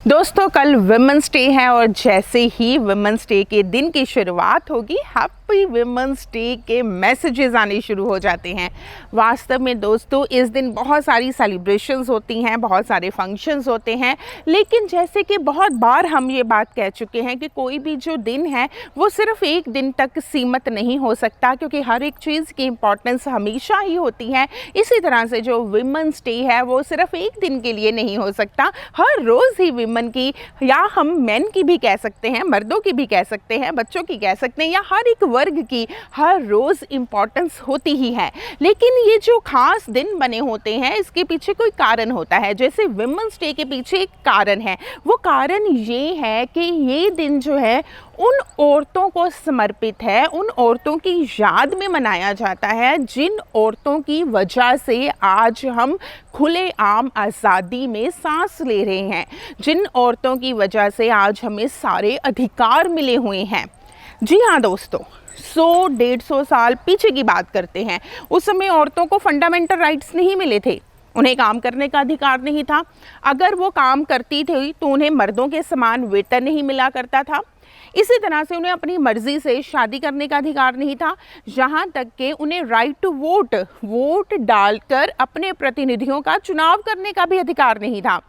दोस्तों कल women's day है और जैसे ही विमेंस डे के दिन की शुरुआत होगी हैप्पी विमेंस डे के मैसेजेस आने शुरू हो जाते हैं। वास्तव में दोस्तों इस दिन बहुत सारी सेलिब्रेशंस होती हैं, बहुत सारे फंक्शंस होते हैं, लेकिन जैसे कि बहुत बार हम ये बात कह चुके हैं कि कोई भी जो दिन है वो सिर्फ एक दिन तक सीमित नहीं हो सकता, क्योंकि हर एक चीज़ की इम्पोर्टेंस हमेशा ही होती है। इसी तरह से जो विमेंस डे है वो सिर्फ एक दिन के लिए नहीं हो सकता, हर रोज़ ही वुमेन की या हम मेन की भी कह सकते हैं, मर्दों की भी कह सकते हैं, बच्चों की कह सकते हैं, या हर एक वर्ग की हर रोज़ इम्पॉर्टेंस होती ही है। लेकिन ये जो खास दिन बने होते हैं इसके पीछे कोई कारण होता है। जैसे विमेंस डे के पीछे एक कारण है, वो कारण ये है कि ये दिन जो है उन औरतों को समर्पित है, उन औरतों की याद में मनाया जाता है जिन औरतों की वजह से आज हम खुलेआम आज़ादी में सांस ले रहे हैं, जिन औरतों की वजह से आज हमें सारे अधिकार मिले हुए हैं। जी हाँ दोस्तों, 100-150 साल पीछे की बात करते हैं, उस समय औरतों को फंडामेंटल राइट्स नहीं मिले थे, उन्हें काम करने का अधिकार नहीं था। अगर वो काम करती थी तो उन्हें मर्दों के समान वेतन नहीं मिला करता था। इसी तरह से उन्हें अपनी मर्जी से शादी करने का अधिकार नहीं था, यहाँ तक कि उन्हें राइट टू वोट डालकर अपने प्रतिनिधियों का चुनाव करने का भी अधिकार नहीं था।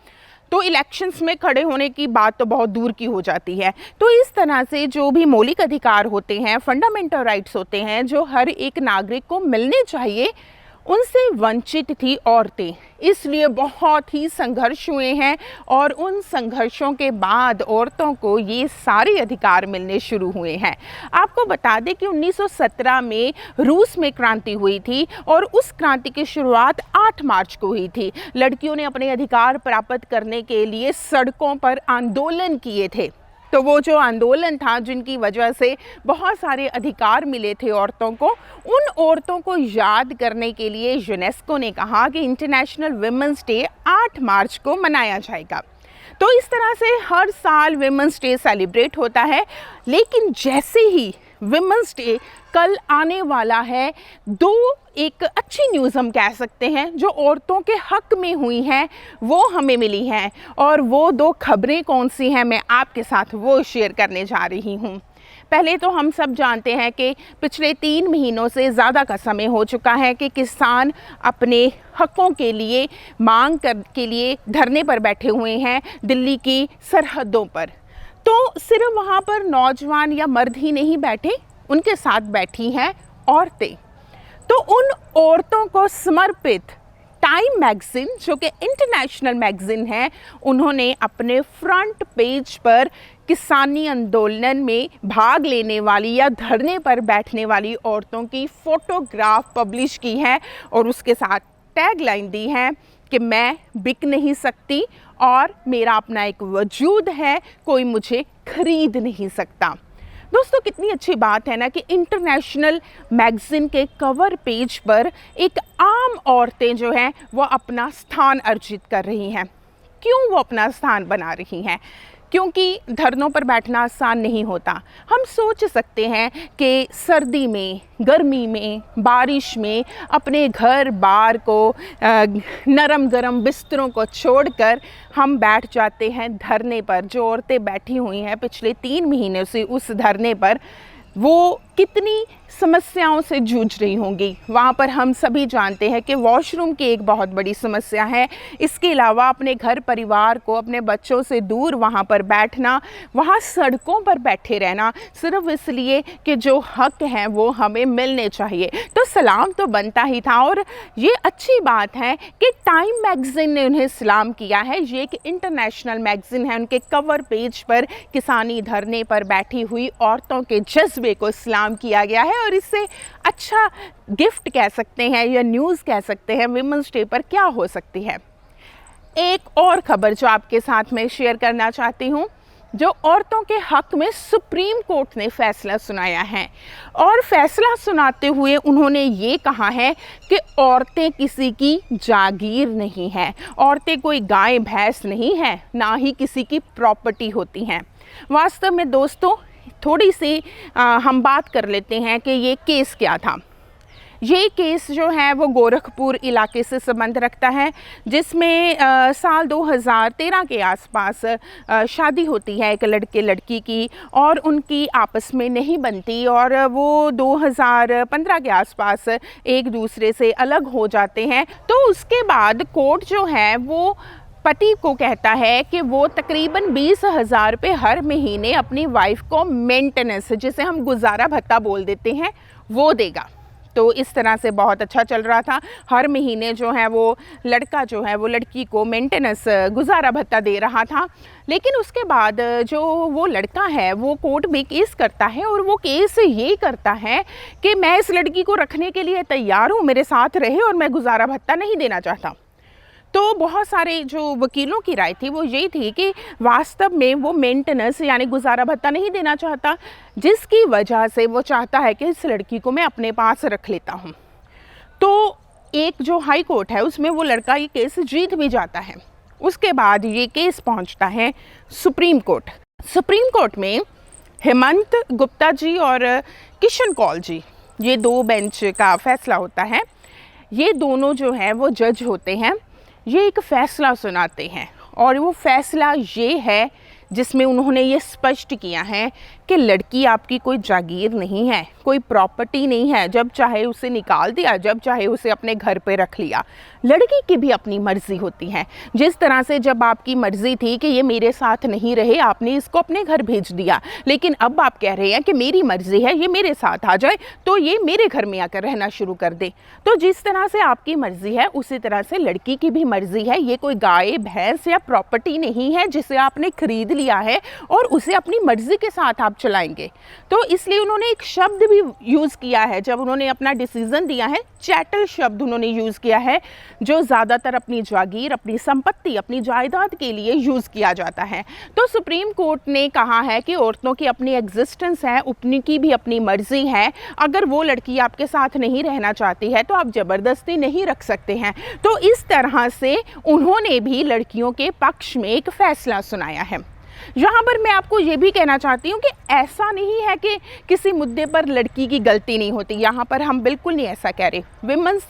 तो इलेक्शंस में खड़े होने की बात तो बहुत दूर की हो जाती है। तो इस तरह से जो भी मौलिक अधिकार होते हैं, फंडामेंटल राइट्स होते हैं जो हर एक नागरिक को मिलने चाहिए, उनसे वंचित थी औरतें। इसलिए बहुत ही संघर्ष हुए हैं और उन संघर्षों के बाद औरतों को ये सारे अधिकार मिलने शुरू हुए हैं। आपको बता दें कि 1917 में रूस में क्रांति हुई थी और उस क्रांति की शुरुआत 8 मार्च को हुई थी। लड़कियों ने अपने अधिकार प्राप्त करने के लिए सड़कों पर आंदोलन किए थे। तो वो जो आंदोलन था जिनकी वजह से बहुत सारे अधिकार मिले थे औरतों को, उन औरतों को याद करने के लिए यूनेस्को ने कहा कि इंटरनेशनल विमेंस डे 8 मार्च को मनाया जाएगा। तो इस तरह से हर साल विमेंस डे सेलिब्रेट होता है। लेकिन जैसे ही विमेंस डे कल आने वाला है, एक अच्छी न्यूज़ हम कह सकते हैं जो औरतों के हक में हुई हैं वो हमें मिली हैं। और वो 2 खबरें कौन सी हैं मैं आपके साथ वो शेयर करने जा रही हूँ। पहले तो हम सब जानते हैं कि पिछले 3 महीनों से ज़्यादा का समय हो चुका है कि किसान अपने हकों के लिए के लिए धरने पर बैठे हुए हैं दिल्ली की सरहदों पर। तो सिर्फ वहाँ पर नौजवान या मर्द ही नहीं बैठे, उनके साथ बैठी हैं औरतें। तो उन औरतों को समर्पित टाइम मैगज़ीन, जो कि इंटरनेशनल मैगज़ीन है, उन्होंने अपने फ्रंट पेज पर किसानी आंदोलन में भाग लेने वाली या धरने पर बैठने वाली औरतों की फ़ोटोग्राफ पब्लिश की है और उसके साथ टैगलाइन दी है कि मैं बिक नहीं सकती और मेरा अपना एक वजूद है, कोई मुझे खरीद नहीं सकता। दोस्तों कितनी अच्छी बात है ना कि इंटरनेशनल मैगज़ीन के कवर पेज पर एक आम औरतें जो हैं वो अपना स्थान अर्जित कर रही हैं। क्यों वो अपना स्थान बना रही हैं? क्योंकि धरनों पर बैठना आसान नहीं होता। हम सोच सकते हैं कि सर्दी में, गर्मी में, बारिश में अपने घर बार को, नरम गरम बिस्तरों को छोड़कर हम बैठ जाते हैं धरने पर। जो औरतें बैठी हुई हैं पिछले 3 महीने से उस धरने पर, वो कितनी समस्याओं से जूझ रही होंगी। वहाँ पर हम सभी जानते हैं कि वॉशरूम की एक बहुत बड़ी समस्या है। इसके अलावा अपने घर परिवार को, अपने बच्चों से दूर वहाँ पर बैठना, वहाँ सड़कों पर बैठे रहना सिर्फ इसलिए कि जो हक हैं वो हमें मिलने चाहिए। तो सलाम तो बनता ही था। और ये अच्छी बात है कि टाइम मैगज़ीन ने उन्हें सलाम किया है। ये एक इंटरनेशनल मैगज़ीन है, उनके कवर पेज पर किसानी धरने पर बैठी हुई औरतों के जज्बे को सलाम किया गया है। और इससे अच्छा गिफ्ट कह सकते हैं या न्यूज़ कह सकते हैं विमेंस डे पर क्या हो सकती है। एक और खबर जो आपके साथ में शेयर करना चाहती हूँ, जो औरतों के हक में सुप्रीम कोर्ट ने फैसला सुनाया है। और फैसला सुनाते हुए उन्होंने ये कहा है कि औरतें किसी की जागीर नहीं हैं, औरतें कोई गाय भैंस नहीं हैं, ना ही किसी की प्रॉपर्टी होती हैं। वास्तव में दोस्तों थोड़ी सी हम बात कर लेते हैं कि ये केस क्या था। ये केस जो है वो गोरखपुर इलाके से संबंध रखता है, जिसमें साल 2013 के आसपास शादी होती है एक लड़के लड़की की और उनकी आपस में नहीं बनती और वो 2015 के आसपास एक दूसरे से अलग हो जाते हैं। तो उसके बाद कोर्ट जो है वो पति को कहता है कि वो तकरीबन 20,000 रुपये हर महीने अपनी वाइफ को मेंटेनेंस, जिसे हम गुजारा भत्ता बोल देते हैं, वो देगा। तो इस तरह से बहुत अच्छा चल रहा था। हर महीने जो है वो लड़का जो है वो लड़की को मेंटेनेंस गुजारा भत्ता दे रहा था। लेकिन उसके बाद जो वो लड़का है वो कोर्ट में केस करता है और वो केस ये करता है कि मैं इस लड़की को रखने के लिए तैयार हूँ, मेरे साथ रहे और मैं गुजारा भत्ता नहीं देना चाहता। तो बहुत सारे जो वकीलों की राय थी वो ये थी कि वास्तव में वो मेंटेनेंस यानी गुजारा भत्ता नहीं देना चाहता, जिसकी वजह से वो चाहता है कि इस लड़की को मैं अपने पास रख लेता हूँ। तो एक जो हाई कोर्ट है उसमें वो लड़का ये केस जीत भी जाता है। उसके बाद ये केस पहुँचता है सुप्रीम कोर्ट। सुप्रीम कोर्ट में हेमंत गुप्ता जी और किशन कौल जी, ये 2 बेंच का फैसला होता है। ये दोनों जो हैं वो जज होते हैं। ये एक फ़ैसला सुनाते हैं और वो फ़ैसला ये है जिसमें उन्होंने ये स्पष्ट किया है कि लड़की आपकी कोई जागीर नहीं है, कोई प्रॉपर्टी नहीं है। जब चाहे उसे निकाल दिया, जब चाहे उसे अपने घर पे रख लिया। लड़की की भी अपनी मर्ज़ी होती है। जिस तरह से जब आपकी मर्ज़ी थी कि ये मेरे साथ नहीं रहे, आपने इसको अपने घर भेज दिया, लेकिन अब आप कह रहे हैं कि मेरी मर्ज़ी है, ये मेरे साथ आ जाए तो ये मेरे घर में आकर रहना शुरू कर दे। तो जिस तरह से आपकी मर्ज़ी है उसी तरह से लड़की की भी मर्ज़ी है। ये कोई गाय भैंस या प्रॉपर्टी नहीं है जिसे आपने खरीद लिया है और उसे अपनी मर्ज़ी के साथ आप चलाएंगे। तो इसलिए उन्होंने एक शब्द भी यूज़ किया है जब उन्होंने अपना डिसीज़न दिया है, चैटल शब्द उन्होंने यूज़ किया है, जो ज़्यादातर अपनी जागीर, अपनी संपत्ति, अपनी जायदाद के लिए यूज़ किया जाता है। तो सुप्रीम कोर्ट ने कहा है कि औरतों की अपनी एग्जिस्टेंस है, अपनी की भी अपनी मर्ज़ी है। अगर वो लड़की आपके साथ नहीं रहना चाहती है तो आप ज़बरदस्ती नहीं रख सकते हैं। तो इस तरह से उन्होंने भी लड़कियों के पक्ष में एक फ़ैसला सुनाया है। यहाँ पर मैं आपको ये भी कहना चाहती हूँ कि ऐसा नहीं है कि किसी मुद्दे पर लड़की की गलती नहीं होती। यहाँ पर हम बिल्कुल नहीं ऐसा कह रहे। विमेंस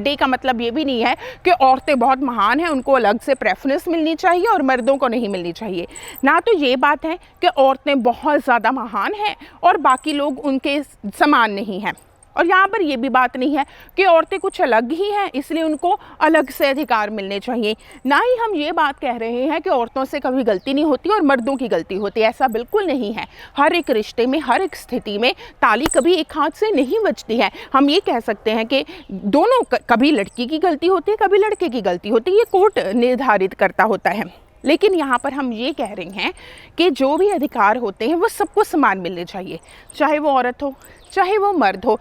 डे का मतलब ये भी नहीं है कि औरतें बहुत महान हैं, उनको अलग से प्रेफरेंस मिलनी चाहिए और मर्दों को नहीं मिलनी चाहिए। ना तो ये बात है कि औरतें बहुत ज़्यादा महान हैं और बाकी लोग उनके समान नहीं हैं। और यहाँ पर ये भी बात नहीं है कि औरतें कुछ अलग ही हैं इसलिए उनको अलग से अधिकार मिलने चाहिए। ना ही हम ये बात कह रहे हैं कि औरतों से कभी गलती नहीं होती और मर्दों की गलती होती है। ऐसा बिल्कुल नहीं है। हर एक रिश्ते में, हर एक स्थिति में ताली कभी एक हाथ से नहीं बजती है। हम ये कह सकते हैं कि दोनों, कभी लड़की की गलती होती है, कभी लड़के की गलती होती है। ये कोर्ट निर्धारित करता होता है। लेकिन यहाँ पर हम ये कह रहे हैं कि जो भी अधिकार होते हैं वो सबको समान मिलने चाहिए, चाहे वो औरत हो, चाहे वो मर्द हो,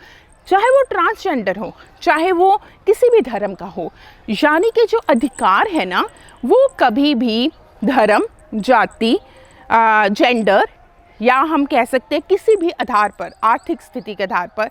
चाहे वो ट्रांसजेंडर हो, चाहे वो किसी भी धर्म का हो। यानी कि जो अधिकार है ना, वो कभी भी धर्म, जाति, जेंडर या हम कह सकते हैं किसी भी आधार पर, आर्थिक स्थिति के आधार पर,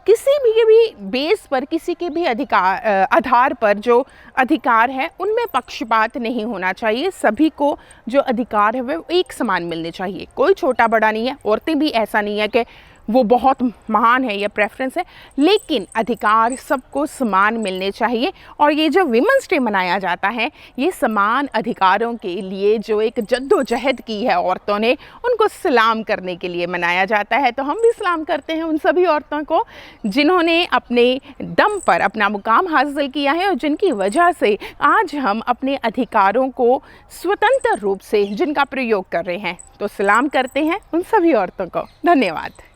किसी भी बेस पर, किसी के भी आधार पर जो अधिकार है उनमें पक्षपात नहीं होना चाहिए। सभी को जो अधिकार है वो एक समान मिलने चाहिए। कोई छोटा बड़ा नहीं है। औरतें भी ऐसा नहीं है कि वो बहुत महान है या प्रेफरेंस है, लेकिन अधिकार सबको समान मिलने चाहिए। और ये जो विमेंस डे मनाया जाता है, ये समान अधिकारों के लिए जो एक जद्दोजहद की है औरतों ने, उनको सलाम करने के लिए मनाया जाता है। तो हम भी सलाम करते हैं उन सभी औरतों को जिन्होंने अपने दम पर अपना मुकाम हासिल किया है और जिनकी वजह से आज हम अपने अधिकारों को स्वतंत्र रूप से जिनका प्रयोग कर रहे हैं। तो सलाम करते हैं उन सभी औरतों को। धन्यवाद।